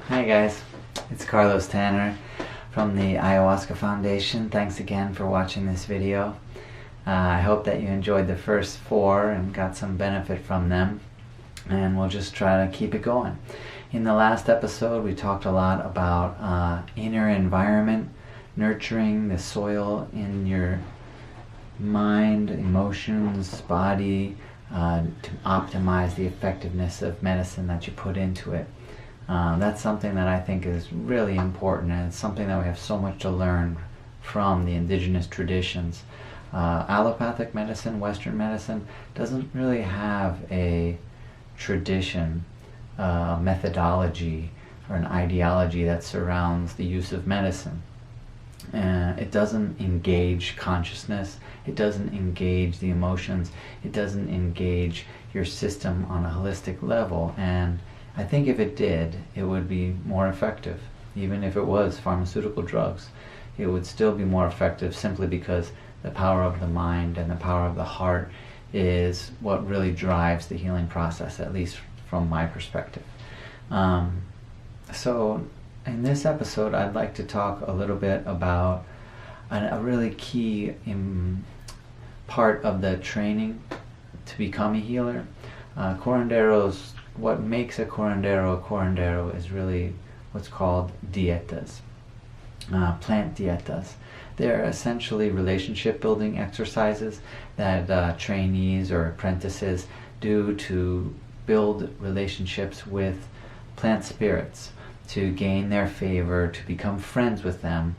Hi guys, it's Carlos Tanner from the Ayahuasca Foundation. Thanks again for watching this video. I hope that you enjoyed the first 4 and got some benefit from them, and we'll just try to keep it going. In the last episode we talked a lot about inner environment, nurturing the soil in your mind, emotions, body, to optimize the effectiveness of medicine that you put into it. That's something that I think is really important, and it's something that we have so much to learn from the indigenous traditions. Allopathic medicine, Western medicine, doesn't really have a tradition, methodology, or an ideology that surrounds the use of medicine. It doesn't engage consciousness, it doesn't engage the emotions, it doesn't engage your system on a holistic level, and I think if it did, it would be more effective. Even if it was pharmaceutical drugs, it would still be more effective, simply because the power of the mind and the power of the heart is what really drives the healing process, at least from my perspective. So in this episode, I'd like to talk a little bit about a really key part of the training to become a healer. What makes a curandero is really what's called dietas, plant dietas. They're essentially relationship building exercises that trainees or apprentices do to build relationships with plant spirits, to gain their favor, to become friends with them,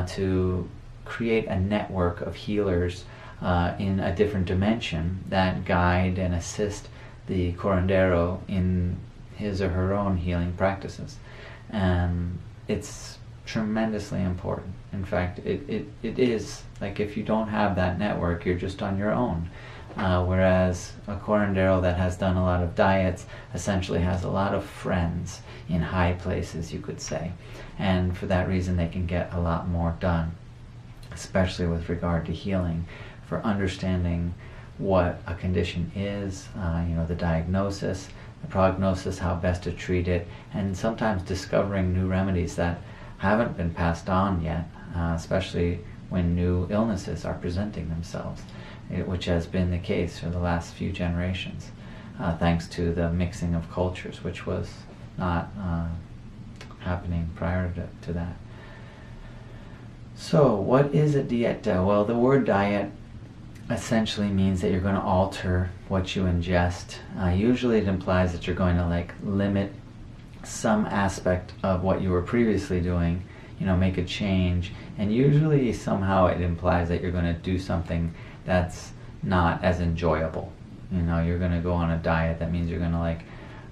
to create a network of healers in a different dimension that guide and assist the curandero in his or her own healing practices. And it's tremendously important. In fact, it is like, if you don't have that network, you're just on your own. Whereas a curandero that has done a lot of diets essentially has a lot of friends in high places, you could say. And for that reason, they can get a lot more done, especially with regard to healing, for understanding what a condition is, the diagnosis, the prognosis, how best to treat it, and sometimes discovering new remedies that haven't been passed on yet, especially when new illnesses are presenting themselves, which has been the case for the last few generations, thanks to the mixing of cultures, which was not happening prior to that. So what is a dieta? Well, the word diet essentially means that you're going to alter what you ingest. Usually it implies that you're going to limit some aspect of what you were previously doing, make a change, and usually somehow it implies that you're going to do something that's not as enjoyable. You're going to go on a diet. That means you're going to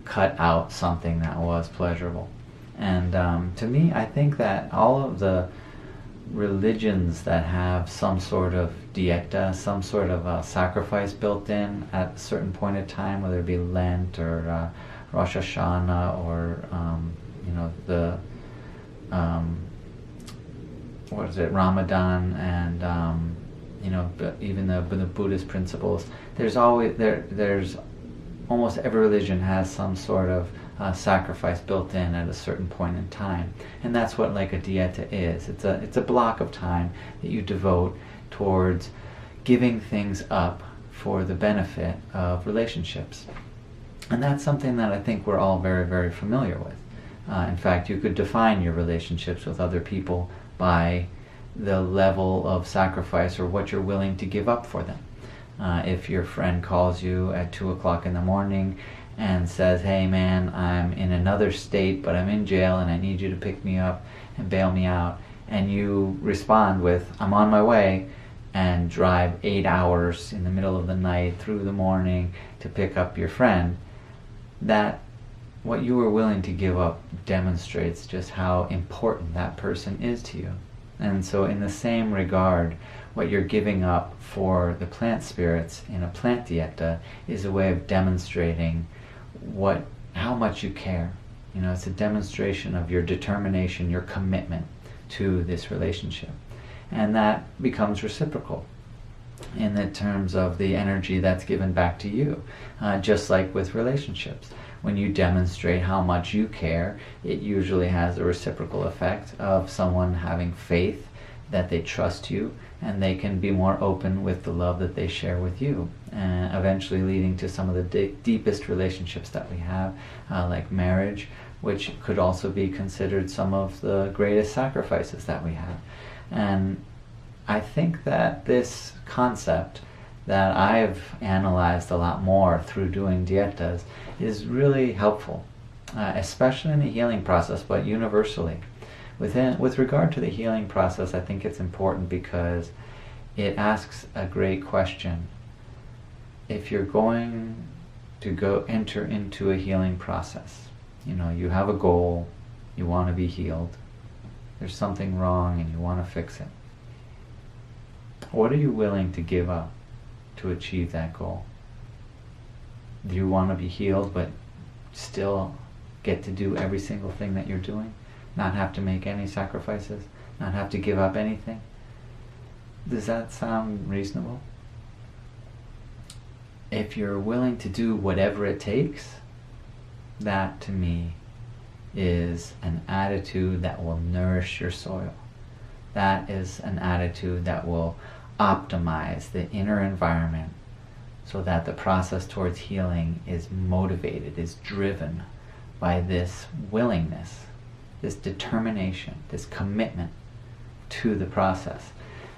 cut out something that was pleasurable. And to me, I think that all of the religions that have some sort of dieta, some sort of sacrifice built in at a certain point in time, whether it be Lent or Rosh Hashanah or Ramadan, and even the Buddhist principles. There's almost every religion has some sort of sacrifice built in at a certain point in time, and that's what a dieta is. It's a block of time that you devote towards giving things up for the benefit of relationships, and that's something that I think we're all very, very familiar with. In fact, you could define your relationships with other people by the level of sacrifice or what you're willing to give up for them. If your friend calls you at 2 o'clock in the morning and says, "Hey man, I'm in another state, but I'm in jail and I need you to pick me up and bail me out," and you respond with, "I'm on my way," and drive 8 hours in the middle of the night through the morning to pick up your friend, that what you were willing to give up demonstrates just how important that person is to you. And so in the same regard, what you're giving up for the plant spirits in a plant dieta is a way of demonstrating how much you care. It's a demonstration of your determination, your commitment to this relationship. And that becomes reciprocal in the terms of the energy that's given back to you, just like with relationships. when you demonstrate how much you care, it usually has a reciprocal effect of someone having faith that they trust you, and they can be more open with the love that they share with you, and eventually leading to some of the deepest relationships that we have, like marriage, which could also be considered some of the greatest sacrifices that we have. And I think that this concept that I've analyzed a lot more through doing dietas is really helpful, especially in the healing process, but universally. With regard to the healing process, I think it's important because it asks a great question. If you're going to enter into a healing process, you have a goal, you want to be healed, there's something wrong and you want to fix it. What are you willing to give up to achieve that goal? Do you want to be healed but still get to do every single thing that you're doing? Not have to make any sacrifices? Not have to give up anything? Does that sound reasonable? If you're willing to do whatever it takes, that to me is an attitude that will nourish your soil. That is an attitude that will optimize the inner environment so that the process towards healing is motivated, is driven by this willingness, this determination, this commitment to the process.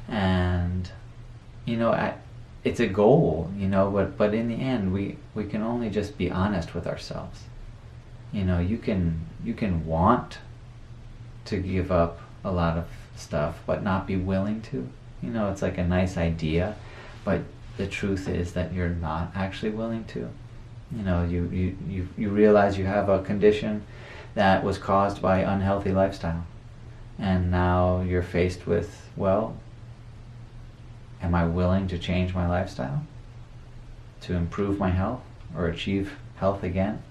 And it's a goal, but in the end we can only just be honest with ourselves. You can want to give up a lot of stuff but not be willing to. It's like a nice idea, but the truth is that you're not actually willing to. You realize you have a condition that was caused by unhealthy lifestyle, and now you're faced with, well, am I willing to change my lifestyle to improve my health or achieve health again?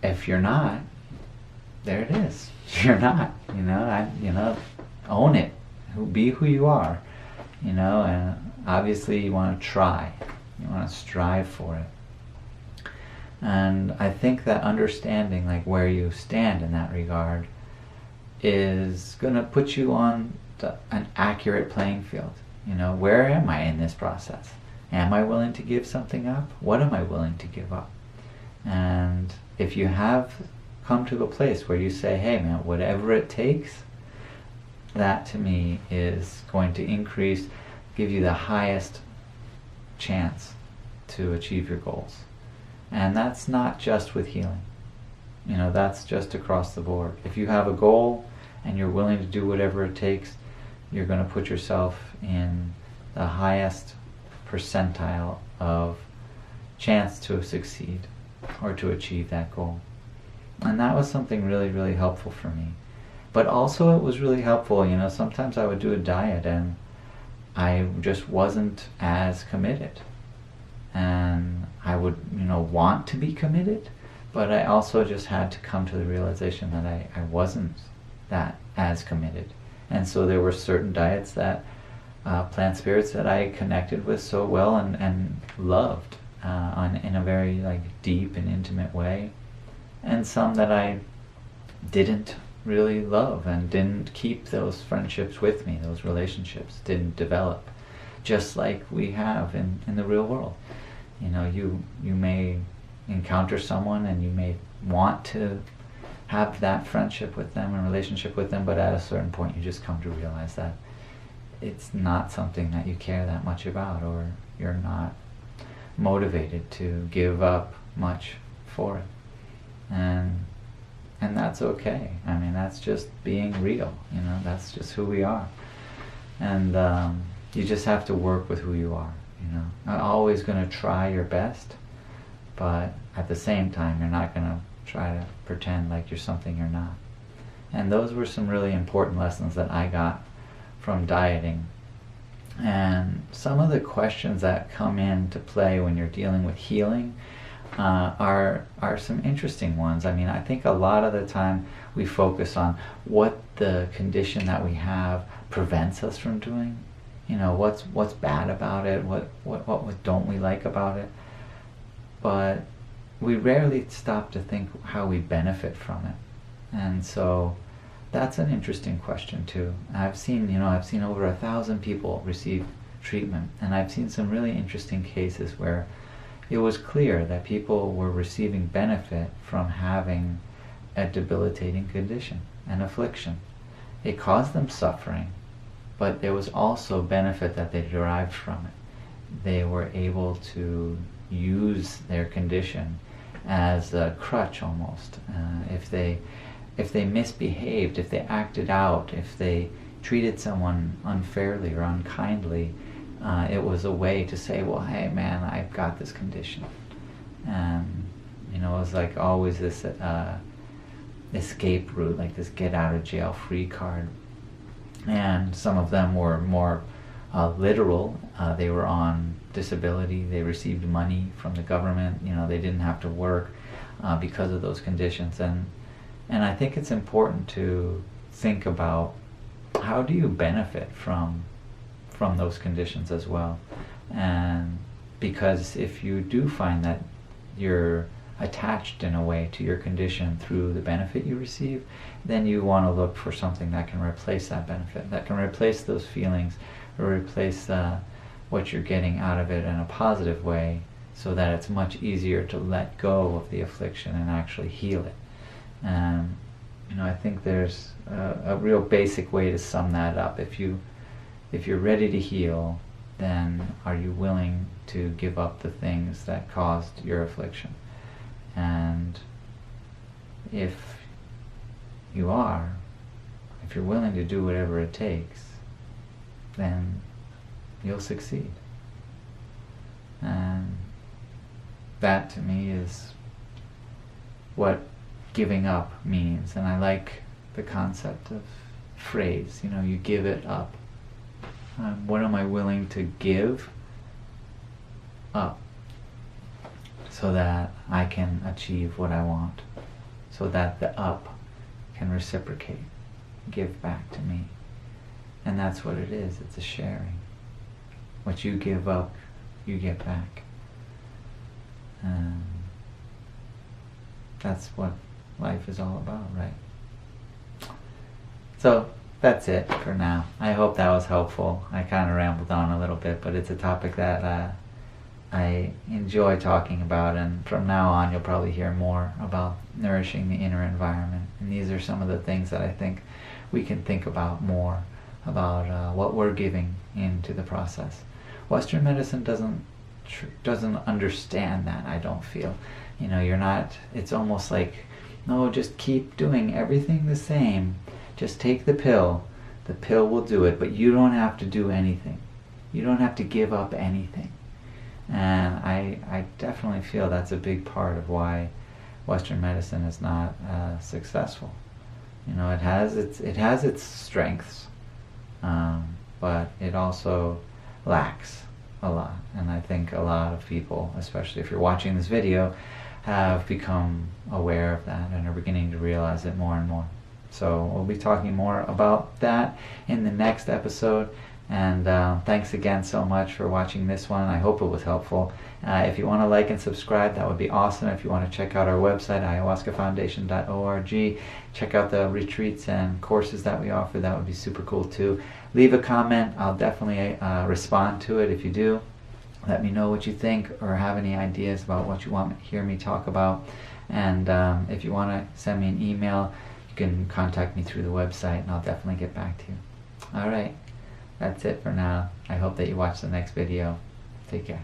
If you're not, there it is. You're not. Own it. Be who you are. And obviously you want to try. You want to strive for it. And I think that understanding like where you stand in that regard is going to put you on an accurate playing field. Where am I in this process? Am I willing to give something up? What am I willing to give up? And if you have come to a place where you say, hey man, whatever it takes, that to me is going to give you the highest chance to achieve your goals. And that's not just with healing. That's just across the board. If you have a goal and you're willing to do whatever it takes, you're going to put yourself in the highest percentile of chance to succeed or to achieve that goal. And that was something really, really helpful for me. But also it was really helpful, sometimes I would do a diet and I just wasn't as committed. And I would, want to be committed, but I also just had to come to the realization that I wasn't that as committed. And so there were certain diets that, plant spirits that I connected with so well and loved in a very deep and intimate way. And some that I didn't really love and didn't keep those friendships with me, those relationships didn't develop, just like we have in the real world. You may encounter someone and you may want to have that friendship with them and relationship with them, but at a certain point you just come to realize that it's not something that you care that much about, or you're not motivated to give up much for it. And that's okay. That's just being real, that's just who we are. And you just have to work with who you are, Not always going to try your best, but at the same time, you're not going to try to pretend like you're something you're not. And those were some really important lessons that I got from dieting. And some of the questions that come into play when you're dealing with healing are some interesting ones. I think a lot of the time we focus on what the condition that we have prevents us from doing. What's bad about it, what don't we like about it. But we rarely stop to think how we benefit from it. And so that's an interesting question too. I've seen over 1,000 people receive treatment, and I've seen some really interesting cases where it was clear that people were receiving benefit from having a debilitating condition, an affliction. It caused them suffering, but there was also benefit that they derived from it. They were able to use their condition as a crutch almost. If they misbehaved, if they acted out, if they treated someone unfairly or unkindly, it was a way to say, well, hey man, I've got this condition. And it was like always this escape route, like this get out of jail free card. And some of them were more literal. They were on disability. They received money from the government. They didn't have to work because of those conditions. And I think it's important to think about, how do you benefit from those conditions as well? And because if you do find that you're attached in a way to your condition through the benefit you receive, then you want to look for something that can replace that benefit, that can replace those feelings, or replace what you're getting out of it in a positive way, so that it's much easier to let go of the affliction and actually heal it. And I think there's a real basic way to sum that up. If you're ready to heal, then are you willing to give up the things that caused your affliction? And if you are, if you're willing to do whatever it takes, then you'll succeed. And that to me is what giving up means. And I like the concept of phrase, you give it up. What am I willing to give up so that I can achieve what I want, so that the up can reciprocate, give back to me? And that's what it is. It's a sharing. What you give up, you get back. And that's what life is all about, right? So that's it for now. I hope that was helpful. I kind of rambled on a little bit, but it's a topic that I enjoy talking about, and from now on you'll probably hear more about nourishing the inner environment. And these are some of the things that I think we can think about more, about what we're giving into the process. Western medicine doesn't understand that, I don't feel. You're not, it's almost like, no, just keep doing everything the same. Just take the pill. The pill will do it, but you don't have to do anything. You don't have to give up anything. And I definitely feel that's a big part of why Western medicine is not successful. It has its strengths, but it also lacks a lot. And I think a lot of people, especially if you're watching this video, have become aware of that and are beginning to realize it more and more. So we'll be talking more about that in the next episode. And thanks again so much for watching this one. I hope it was helpful. If you want to like and subscribe, that would be awesome. If you want to check out our website, ayahuascafoundation.org, check out the retreats and courses that we offer, that would be super cool too. Leave a comment. I'll definitely respond to it if you do. Let me know what you think, or have any ideas about what you want to hear me talk about. And if you want to send me an email, you can contact me through the website, and I'll definitely get back to you. All right. That's it for now. I hope that you watch the next video. Take care.